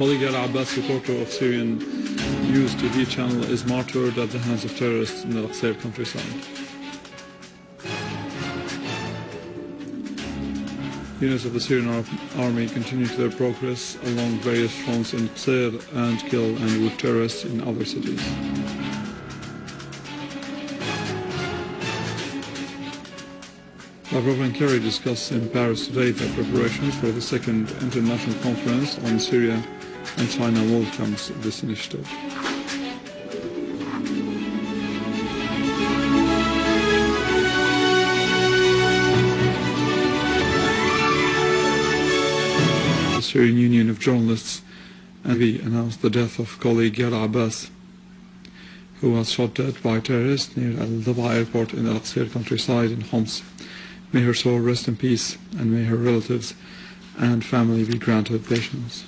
Colleague Yara Abbas, reporter of Syrian News TV channel, is martyred at the hands of terrorists in the Qseir countryside. Units of the Syrian army continue their progress along various fronts in Qseir and kill and wound terrorists in other cities. Lavrov and Kerry discussed in Paris today the preparations for the second international conference on Syria, and China welcomes this initiative. The Syrian Union of Journalists announced the death of colleague Yara Abbas, who was shot dead by terrorists near Al-Daba airport in the Qseir countryside in Homs. May her soul rest in peace, and may her relatives and family be granted patience.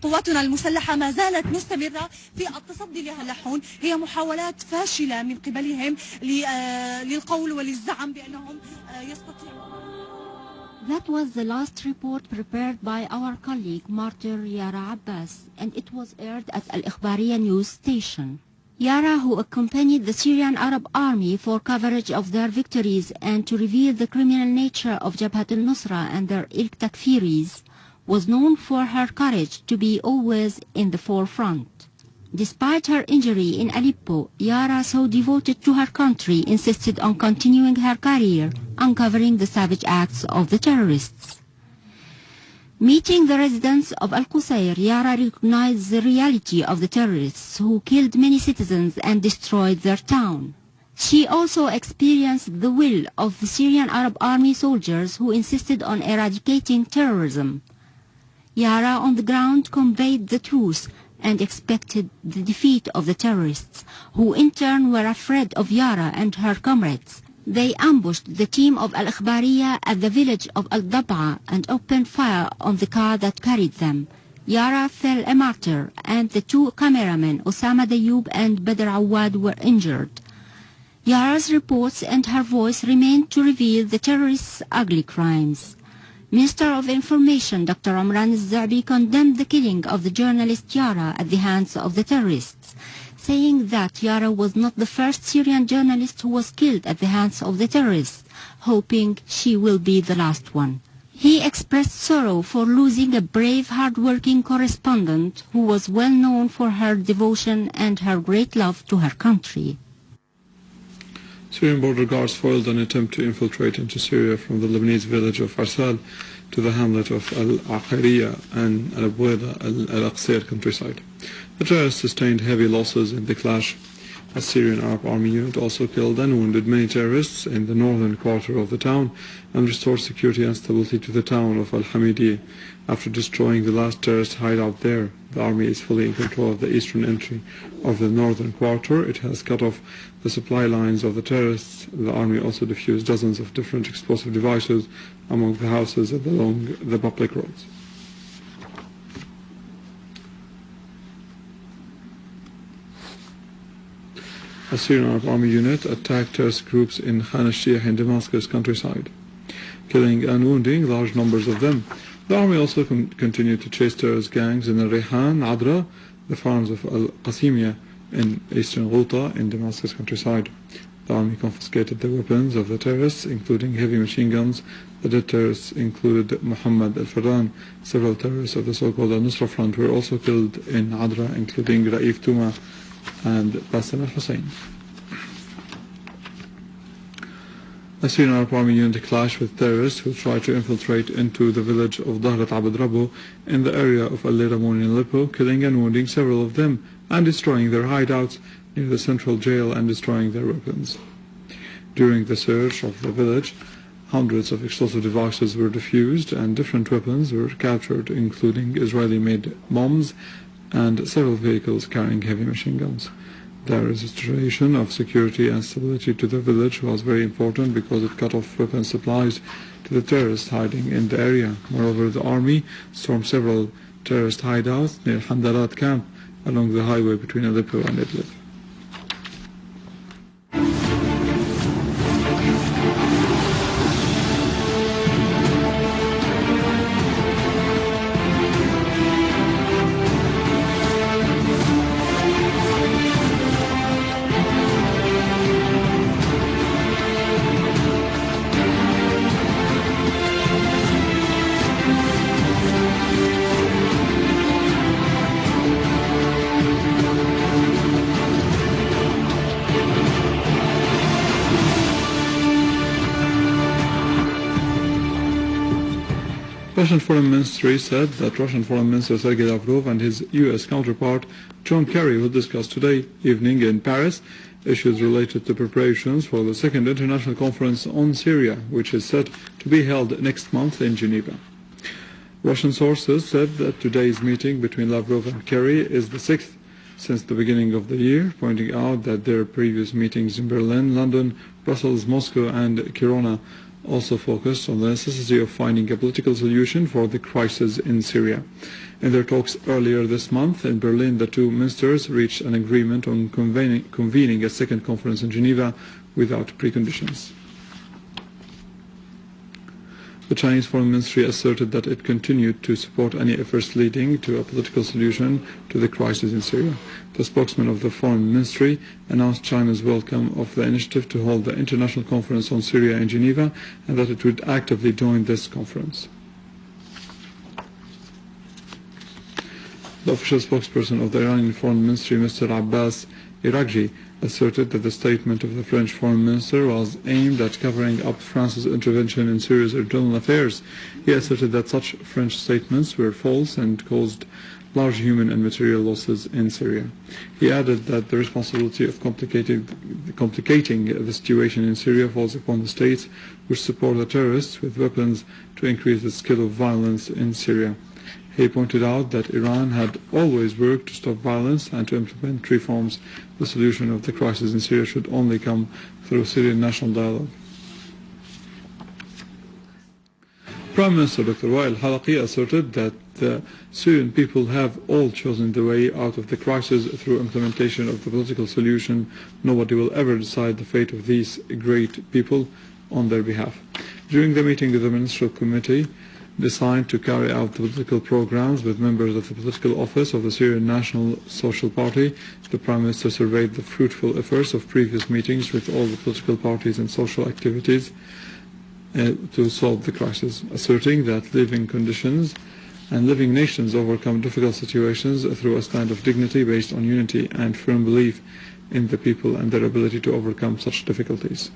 قواتنا المسلحة ما زالت مستمرة في التصدي لهاللحون. هي محاولات فاشلة من قبلهم للقول وللزعم بأنهم يستطيعون. That was the last report prepared by our colleague Martyred Yara Abbas, and it was aired at Ikhbariya news station. Yara, who accompanied the Syrian Arab Army for coverage of their victories and to reveal the criminal nature of Jabhat al-Nusra and their Takfiris, was known for her courage to be always in the forefront. Despite her injury in Aleppo, Yara, so devoted to her country, insisted on continuing her career, uncovering the savage acts of the terrorists. Meeting the residents of Qseir, Yara recognized the reality of the terrorists who killed many citizens and destroyed their town. She also experienced the will of the Syrian Arab Army soldiers who insisted on eradicating terrorism. Yara on the ground conveyed the truth and expected the defeat of the terrorists, who in turn were afraid of Yara and her comrades. They ambushed the team of Ikhbariya at the village of Al-Dab'a and opened fire on the car that carried them. Yara fell a martyr, and the two cameramen, Osama Dayoub and Badr Awad, were injured. Yara's reports and her voice remained to reveal the terrorists' ugly crimes. Minister of Information Dr. Omran al-Zabi condemned the killing of the journalist Yara at the hands of the terrorists, saying that Yara was not the first Syrian journalist who was killed at the hands of the terrorists, hoping she will be the last one. He expressed sorrow for losing a brave, hard-working correspondent who was well known for her devotion and her great love to her country. Syrian border guards foiled an attempt to infiltrate into Syria from the Lebanese village of Arsal to the hamlet of Ikhbariya and Al-Qseir countryside. The terrorists sustained heavy losses in the clash. A Syrian Arab Army unit also killed and wounded many terrorists in the northern quarter of the town and restored security and stability to the town of Al-Hamidiyeh. After destroying the last terrorist hideout there, the army is fully in control of the eastern entry of the northern quarter. It has cut off the supply lines of the terrorists. The army also defused dozens of different explosive devices among the houses along the public roads. A Syrian Arab Army unit attacked terrorist groups in Khan al-Sheikh in Damascus countryside, killing and wounding large numbers of them. The army also continued to chase terrorist gangs in Al-Rihan, Adra, the farms of Al-Qasimiyah in eastern Ghouta in Damascus countryside. The army confiscated the weapons of the terrorists, including heavy machine guns. The dead terrorists included Muhammad al-Farran. Several terrorists of the so-called Al-Nusra Front were also killed in Adra, including Raif Tuma and Bassam al-Hussein. A Syrian Arab Army unit clashed with terrorists who tried to infiltrate into the village of Dahrat Abd Rabbo in the area of Al-Liramun in Aleppo, killing and wounding several of them and destroying their hideouts near the central jail and destroying their weapons. During the search of the village, hundreds of explosive devices were defused and different weapons were captured, including Israeli-made bombs and several vehicles carrying heavy machine guns. The restoration of security and stability to the village was very important because it cut off weapon supplies to the terrorists hiding in the area. Moreover, the army stormed several terrorist hideouts near Handarat camp along the highway between Aleppo and Idlib. Russian Foreign Ministry said that Russian Foreign Minister Sergei Lavrov and his U.S. counterpart John Kerry will discuss today evening in Paris issues related to preparations for the second international conference on Syria, which is set to be held next month in Geneva. Russian sources said that today's meeting between Lavrov and Kerry is the sixth since the beginning of the year, pointing out that their previous meetings in Berlin, London, Brussels, Moscow and Kiruna also focused on the necessity of finding a political solution for the crisis in Syria. In their talks earlier this month in Berlin, the two ministers reached an agreement on convening a second conference in Geneva without preconditions. The Chinese Foreign Ministry asserted that it continued to support any efforts leading to a political solution to the crisis in Syria. The spokesman of the Foreign Ministry announced China's welcome of the initiative to hold the International Conference on Syria in Geneva and that it would actively join this conference. The official spokesperson of the Iranian Foreign Ministry, Mr. Abbas, asserted that the statement of the French Foreign Minister was aimed at covering up France's intervention in Syria's internal affairs. He asserted that such French statements were false and caused large human and material losses in Syria. He added that the responsibility of complicating the situation in Syria falls upon the states which support the terrorists with weapons to increase the scale of violence in Syria. He pointed out that Iran had always worked to stop violence and to implement reforms. The solution of the crisis in Syria should only come through Syrian national dialogue. Prime Minister Dr. Wael Halaqi asserted that the Syrian people have all chosen the way out of the crisis through implementation of the political solution. Nobody will ever decide the fate of these great people on their behalf. During the meeting of the Ministerial Committee, designed to carry out the political programs with members of the political office of the Syrian National Social Party, the Prime Minister surveyed the fruitful efforts of previous meetings with all the political parties and social activities to solve the crisis, asserting that living conditions and living nations overcome difficult situations through a stand of dignity based on unity and firm belief in the people and their ability to overcome such difficulties.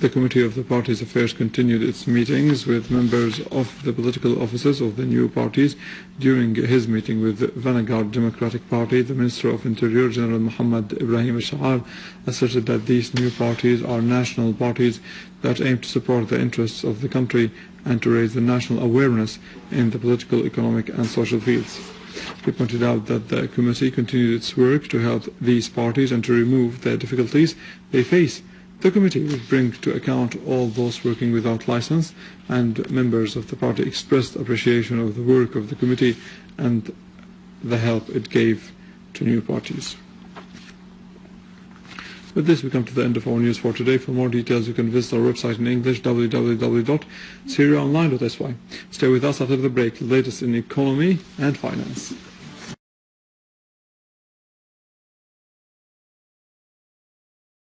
The Committee of the Parties' Affairs continued its meetings with members of the political offices of the new parties. During his meeting with the Vanguard Democratic Party, the Minister of Interior, General Muhammad Ibrahim al-Sha'ar, asserted that these new parties are national parties that aim to support the interests of the country and to raise the national awareness in the political, economic and social fields. He pointed out that the committee continued its work to help these parties and to remove the difficulties they face. The committee will bring to account all those working without license, and members of the party expressed appreciation of the work of the committee and the help it gave to new parties. With this, we come to the end of our news for today. For more details, you can visit our website in English, www.syriaonline.sy. Stay with us after the break, the latest in economy and finance.